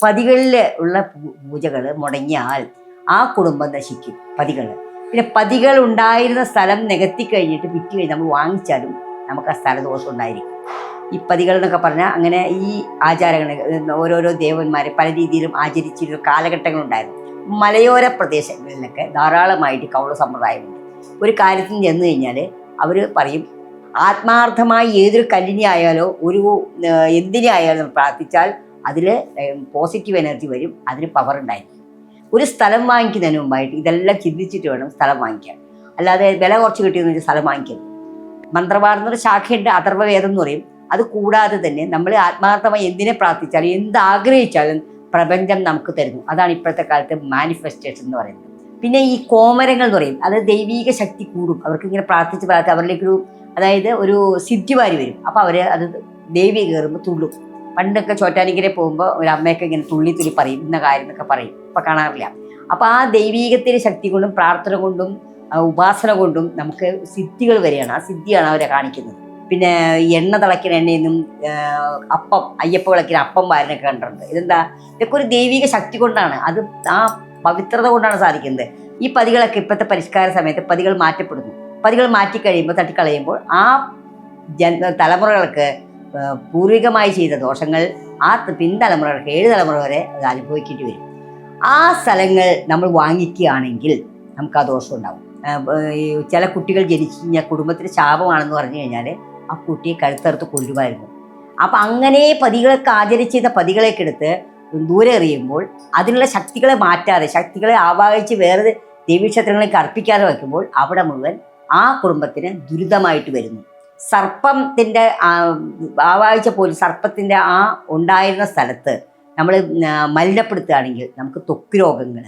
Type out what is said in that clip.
പതികളിൽ ഉള്ള പൂജകൾ മുടങ്ങിയാൽ ആ കുടുംബം നശിക്കും. പതികൾ പിന്നെ പതികൾ ഉണ്ടായിരുന്ന സ്ഥലം നികത്തി കഴിഞ്ഞിട്ട് വിറ്റ് കഴിഞ്ഞ് നമ്മൾ വാങ്ങിച്ചാലും നമുക്ക് ആ സ്ഥലദോഷം ഉണ്ടായിരിക്കും. ഈ പതികൾ എന്നൊക്കെ പറഞ്ഞാൽ അങ്ങനെ ഈ ആചാരങ്ങൾ ഓരോരോ ദേവന്മാർ പല രീതിയിലും ആചരിച്ചിരുന്ന കാലഘട്ടങ്ങളുണ്ടായിരുന്നു. മലയോര പ്രദേശങ്ങളിലൊക്കെ ധാരാളമായിട്ട് കൗള സമ്പ്രദായമുണ്ട്. ഒരു കാര്യത്തിന് ചെന്ന് കഴിഞ്ഞാൽ അവർ പറയും, ആത്മാർത്ഥമായി ഏതൊരു കല്ലിനെ ആയാലോ ഒരു എന്തിനെ ആയാലും പ്രാർത്ഥിച്ചാൽ അതിൽ പോസിറ്റീവ് എനർജി വരും, അതിന് പവർ ഉണ്ടായിരിക്കും. ഒരു സ്ഥലം വാങ്ങിക്കുന്നതിന് മുമ്പായിട്ട് ഇതെല്ലാം ചിന്തിച്ചിട്ട് വേണം സ്ഥലം വാങ്ങിക്കാൻ. അല്ലാതെ വില കുറച്ച് കിട്ടിയെന്ന് വെച്ചാൽ സ്ഥലം വാങ്ങിക്കരുത്. മന്ത്രവാദെന്നൊരു ശാഖയുണ്ട്, അഥർവവേദം എന്ന് പറയും. അത് കൂടാതെ തന്നെ നമ്മൾ ആത്മാർത്ഥമായി എന്തിനെ പ്രാർത്ഥിച്ചാലും എന്താഗ്രഹിച്ചാലും പ്രപഞ്ചം നമുക്ക് തരുന്നു. അതാണ് ഇപ്പോഴത്തെ കാലത്ത് മാനിഫെസ്റ്റേഷൻ എന്ന് പറയുന്നത്. പിന്നെ ഈ കോമരങ്ങൾ എന്ന് പറയും, അത് ദൈവീക ശക്തി കൂടും. അവർക്ക് ഇങ്ങനെ പ്രാർത്ഥിച്ച് അവരിലേക്കൊരു അതായത് ഒരു സിദ്ധിവാരി വരും. അപ്പോൾ അവർ അത് ദേവി കയറുമ്പോൾ തുള്ളും. പണ്ടൊക്കെ ചോറ്റാനിക്കരെ പോകുമ്പോൾ ഒരു അമ്മയൊക്കെ ഇങ്ങനെ തുള്ളി പറയും ഇന്ന കാര്യം എന്നൊക്കെ പറയും. ഇപ്പം കാണാറില്ല. അപ്പോൾ ആ ദൈവീകത്തിൻ്റെ ശക്തി കൊണ്ടും പ്രാർത്ഥന കൊണ്ടും ഉപാസന കൊണ്ടും നമുക്ക് സിദ്ധികൾ വരികയാണ്. ആ സിദ്ധിയാണ് അവരെ കാണിക്കുന്നത്. പിന്നെ എണ്ണ തിളയ്ക്കുന്ന എണ്ണയൊന്നും അപ്പം അയ്യപ്പ വിളക്കിന് അപ്പം വാരനൊക്കെ കണ്ടിട്ടുണ്ട്. ഇതെന്താ? ഇതൊക്കെ ഒരു ദൈവിക ശക്തി കൊണ്ടാണ്, അത് ആ പവിത്രത കൊണ്ടാണ് സാധിക്കുന്നത്. ഈ പതികളൊക്കെ ഇപ്പോഴത്തെ പരിഷ്കാര സമയത്ത് പതികൾ മാറ്റപ്പെടുന്നു. പതികൾ മാറ്റിക്കഴിയുമ്പോൾ തട്ടിക്കളയുമ്പോൾ ആ തലമുറകൾക്ക് പൂർവികമായി ചെയ്ത ദോഷങ്ങൾ ആ പിൻതലമുറകൾക്ക് 7 തലമുറ വരെ അത് അനുഭവിക്കേണ്ടി വരും. ആ സ്ഥലങ്ങൾ നമ്മൾ വാങ്ങിക്കുകയാണെങ്കിൽ നമുക്ക് ആ ദോഷം ഉണ്ടാവും. ചില കുട്ടികൾ ജനിച്ചു കഴിഞ്ഞാൽ കുടുംബത്തിന് ശാപമാണെന്ന് പറഞ്ഞു കഴിഞ്ഞാൽ ആ കുട്ടിയെ കഴുത്തറുത്ത് കൊല്ലുമായിരുന്നു. അപ്പം അങ്ങനെ പതികളൊക്കെ ആചരിച്ച പതികളൊക്കെ എടുത്ത് ദൂരെ എറിയുമ്പോൾ അതിനുള്ള ശക്തികളെ മാറ്റാതെ, ശക്തികളെ ആവാഹിച്ച് വേറെ ദേവീക്ഷേത്രങ്ങളിലേക്ക് അർപ്പിക്കാതെ വയ്ക്കുമ്പോൾ അവിടെ മുഴുവൻ ആ കുടുംബത്തിന് ദുരിതമായിട്ട് വരുന്നു. സർപ്പത്തിൻ്റെ ആവാഹിച്ച പോലും സർപ്പത്തിൻ്റെ ആ ഉണ്ടായിരുന്ന സ്ഥലത്ത് നമ്മൾ മലിനപ്പെടുത്തുകയാണെങ്കിൽ നമുക്ക് ത്വക്ക് രോഗങ്ങൾ,